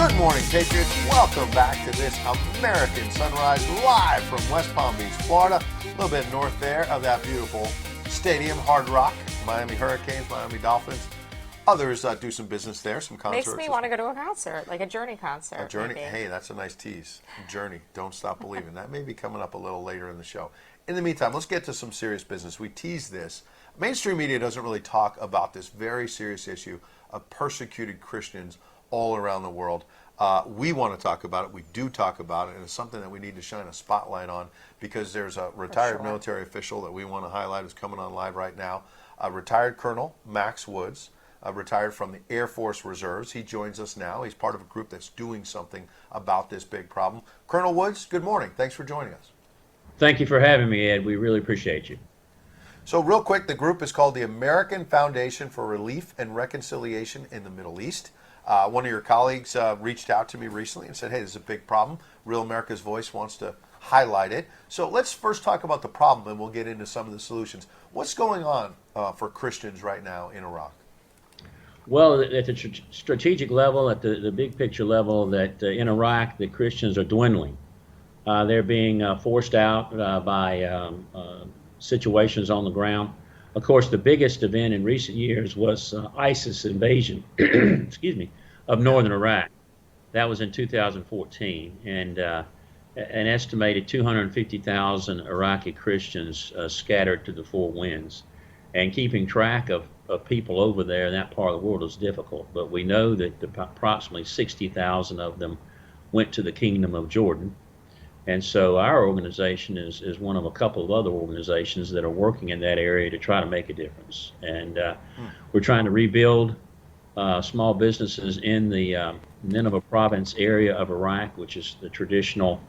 Good morning, Patriots. Welcome back to this American Sunrise live from West Palm Beach, Florida. A little bit north there of that beautiful stadium, Hard Rock. Miami Hurricanes, Miami Dolphins. Others do some business there, some concerts. Makes me want to go to a concert, like a Journey concert. A Journey? Maybe. Hey, that's a nice tease. Journey, Don't Stop Believing. That may be coming up a little later in the show. In the meantime, let's get to some serious business. We teased this. Mainstream media doesn't really talk about this very serious issue of persecuted Christians all around the world. We want to talk about it. We do talk about it, and it's something that we need to shine a spotlight on because there's a retired military official that we want to highlight who's coming on live right now. Retired Colonel Max Woods, retired from the Air Force Reserves. He joins us now. He's part of a group that's doing something about this big problem. Colonel Woods, good morning. Thanks for joining us. Thank you for having me, Ed. We really appreciate you. So real quick, the group is called the American Foundation for Relief and Reconciliation in the Middle East. One of your colleagues reached out to me recently and said, hey, this is a big problem. Real America's Voice wants to highlight it. So let's first talk about the problem, and we'll get into some of the solutions. What's going on for Christians right now in Iraq? Well, at the strategic level, at the big picture level, that in Iraq, the Christians are dwindling. They're being forced out by situations on the ground. Of course, the biggest event in recent years was ISIS invasion, excuse me, of northern Iraq. That was in 2014, and an estimated 250,000 Iraqi Christians scattered to the four winds. And keeping track of people over there in that part of the world is difficult, but we know that approximately 60,000 of them went to the Kingdom of Jordan. And so our organization is one of a couple of other organizations that are working in that area to try to make a difference. And we're trying to rebuild small businesses in the Nineveh province area of Iraq, which is the traditional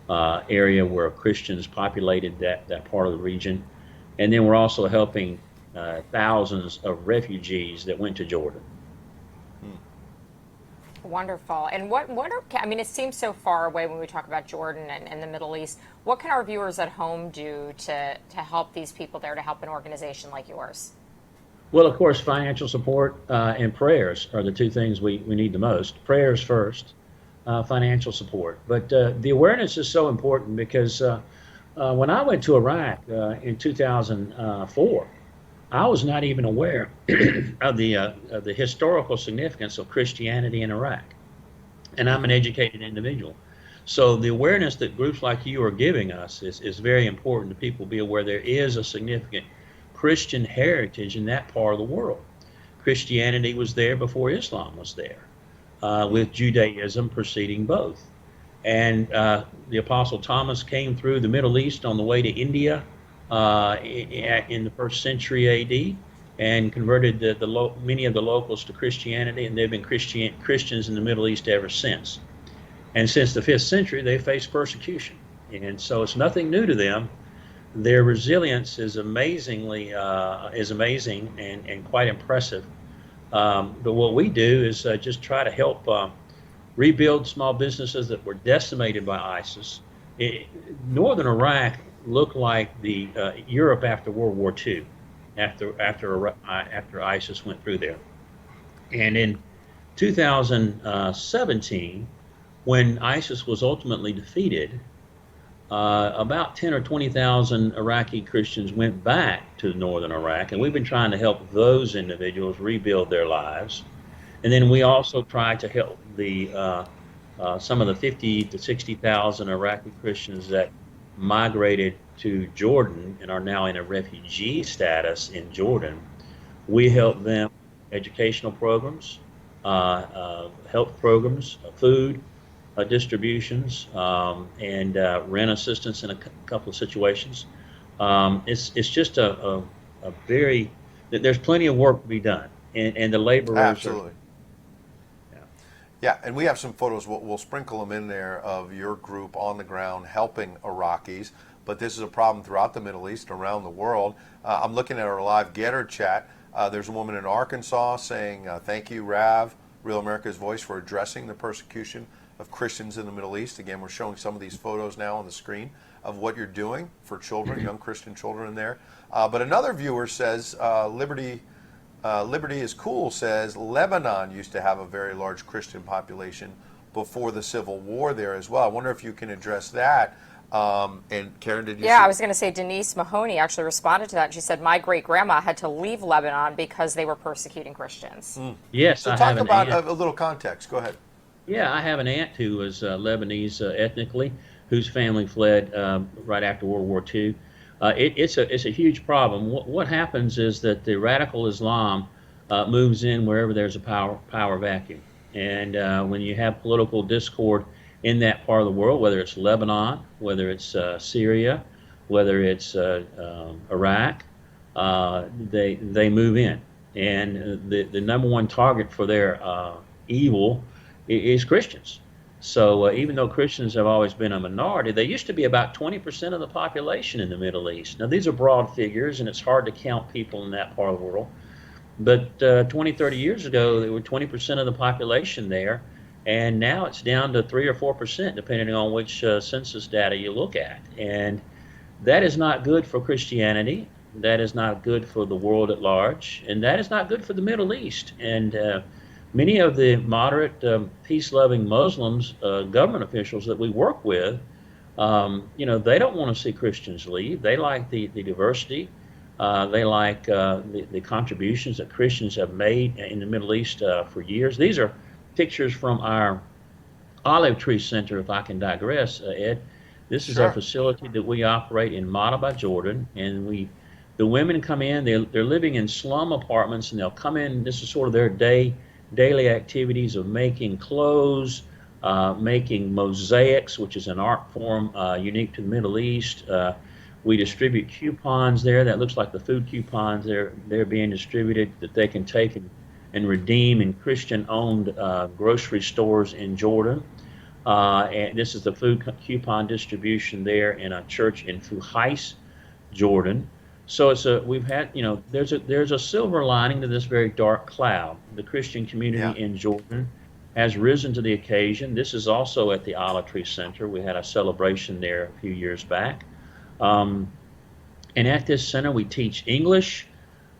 area where Christians populated that part of the region. And then we're also helping thousands of refugees that went to Jordan. Wonderful. And what are, I mean, it seems so far away when we talk about Jordan and the Middle East. What can our viewers at home do to help these people there, to help an organization like yours? Well, of course, financial support and prayers are the two things we need the most. Prayers first, financial support. But the awareness is so important because when I went to Iraq in 2004, I was not even aware of the historical significance of Christianity in Iraq, and I'm an educated individual. So the awareness that groups like you are giving us is very important to people be aware there is a significant Christian heritage in that part of the world. Christianity was there before Islam was there, with Judaism preceding both. And the Apostle Thomas came through the Middle East on the way to India in the 1st century A.D. and converted many of the locals to Christianity, and they've been Christians in the Middle East ever since. And since the 5th century, they faced persecution, and so it's nothing new to them. Their resilience is amazing and quite impressive. But what we do is just try to help rebuild small businesses that were decimated by ISIS. Northern Iraq looked like the Europe after World War II, after ISIS went through there. And in 2017, when ISIS was ultimately defeated, about 10 or 20,000 Iraqi Christians went back to northern Iraq, and we've been trying to help those individuals rebuild their lives. And then we also try to help some of the 50 to 60,000 Iraqi Christians that migrated to Jordan and are now in a refugee status in Jordan. We help them educational programs, health programs, food distributions, and rent assistance in a couple of situations. It's just a very, there's plenty of work to be done, and the laborers Absolutely. Yeah, and we have some photos, we'll sprinkle them in there, of your group on the ground helping Iraqis, but this is a problem throughout the Middle East, around the world. I'm looking at our live Getter chat. There's a woman in Arkansas saying, thank you, Rav, Real America's Voice, for addressing the persecution of Christians in the Middle East. Again, we're showing some of these photos now on the screen of what you're doing for children, young Christian children in there. But another viewer says, Liberty is Cool says, Lebanon used to have a very large Christian population before the Civil War there as well. I wonder if you can address that. And Karyn, did you? Yeah, see? I was going to say Denise Mahoney actually responded to that. She said, "My great grandma had to leave Lebanon because they were persecuting Christians." Yes, So I talk have an about aunt. a little context. Go ahead. Yeah, I have an aunt who was Lebanese ethnically, whose family fled right after World War II. It's a huge problem. What happens is that the radical Islam moves in wherever there's a power vacuum, and when you have political discord in that part of the world, whether it's Lebanon, whether it's Syria, whether it's Iraq, they move in, and the number one target for their evil is Christians. So even though Christians have always been a minority, they used to be about 20% of the population in the Middle East. Now these are broad figures, and it's hard to count people in that part of the world. But 20, 30 years ago, there were 20% of the population there, and now it's down to 3 or 4%, depending on which census data you look at. And that is not good for Christianity. That is not good for the world at large, and that is not good for the Middle East. And many of the moderate, peace-loving Muslims, government officials that we work with, they don't want to see Christians leave. They like the diversity. They like the contributions that Christians have made in the Middle East for years. These are pictures from our Olive Tree Center, if I can digress, Ed. This is our facility that we operate in Madaba, Jordan, and the women come in. They're living in slum apartments, and they'll come in. This is sort of their daily activities of making clothes, making mosaics, which is an art form unique to the Middle East. We distribute coupons there. That looks like the food coupons. They're being distributed that they can take and redeem in Christian-owned grocery stores in Jordan. And this is the food coupon distribution there in a church in Fuhais, Jordan. So we've had, there's a silver lining to this very dark cloud. The Christian community in Jordan has risen to the occasion. This is also at the Olive Tree Center. We had a celebration there a few years back. And at this center, we teach English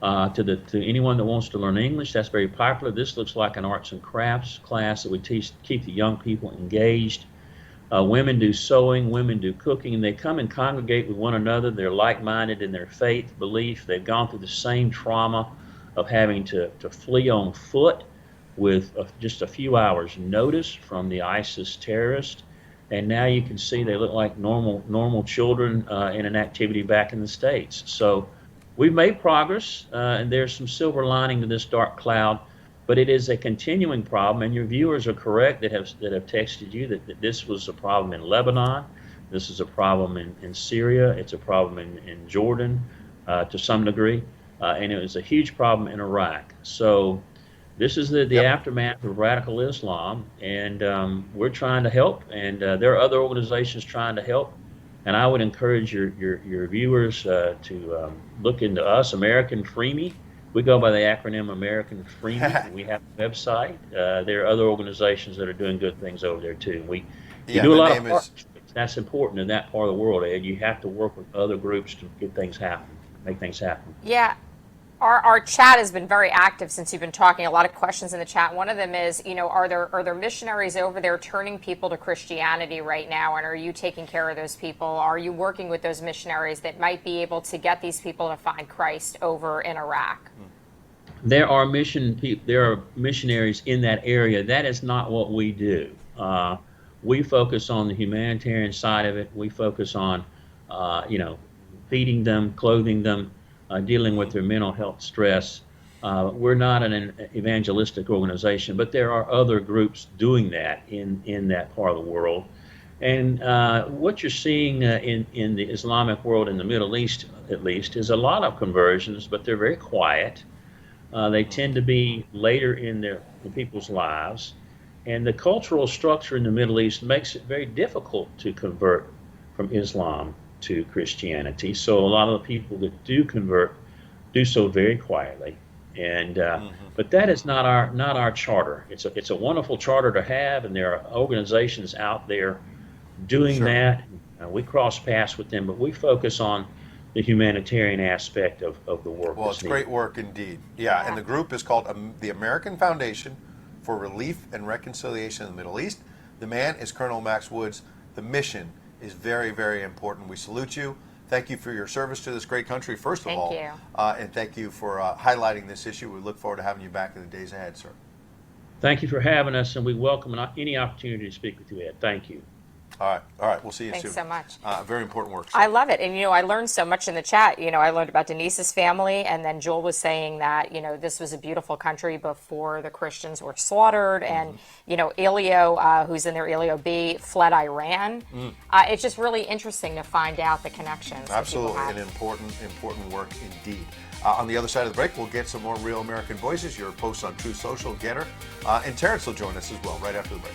to anyone that wants to learn English. That's very popular. This looks like an arts and crafts class that we teach to keep the young people engaged. Women do sewing, women do cooking, and they come and congregate with one another. They're like-minded in their faith, belief. They've gone through the same trauma of having to flee on foot with just a few hours' notice from the ISIS terrorists. And now you can see they look like normal children in an activity back in the States. So we've made progress, and there's some silver lining to this dark cloud. But it is a continuing problem, and your viewers are correct that have texted you that this was a problem in Lebanon, this is a problem in Syria, it's a problem in Jordan to some degree, and it was a huge problem in Iraq. So this is the aftermath of radical Islam, and we're trying to help, and there are other organizations trying to help. And I would encourage your viewers to look into us, American FRRME. We go by the acronym American FRRME. We have a website. There are other organizations that are doing good things over there too. We do a lot of partnerships. That's important in that part of the world, Ed. You have to work with other groups to get things happen, make things happen. Yeah. Our chat has been very active since you've been talking. A lot of questions in the chat. One of them is, are there missionaries over there turning people to Christianity right now? And are you taking care of those people? Are you working with those missionaries that might be able to get these people to find Christ over in Iraq? There are missionaries in that area. That is not what we do. We focus on the humanitarian side of it. We focus on, feeding them, clothing them, dealing with their mental health stress. We're not an evangelistic organization, but there are other groups doing that in that part of the world. And what you're seeing in the Islamic world, in the Middle East at least, is a lot of conversions, but they're very quiet. They tend to be later in people's lives. And the cultural structure in the Middle East makes it very difficult to convert from Islam to Christianity. So a lot of the people that do convert do so very quietly. And but that is not our charter. It's a wonderful charter to have, and there are organizations out there doing that. We cross paths with them, but we focus on the humanitarian aspect of the work. Well, it's great work indeed. Yeah, and the group is called the American Foundation for Relief and Reconciliation in the Middle East. The man is Colonel Max Woods. The mission is very, very important. We salute you. Thank you for your service to this great country, first of all. Thank you. And thank you for highlighting this issue. We look forward to having you back in the days ahead, sir. Thank you for having us, and we welcome any opportunity to speak with you, Ed. Thank you. All right. We'll see you soon. Thanks so much. Very important work. I love it. And, I learned so much in the chat. I learned about Denise's family, and then Joel was saying that, this was a beautiful country before the Christians were slaughtered. And, Elio, who's in there, Elio B, fled Iran. It's just really interesting to find out the connections. Absolutely. That An people have. important work indeed. On the other side of the break, we'll get some more Real American Voices, your posts on Truth Social, Getter, and Terrence will join us as well right after the break.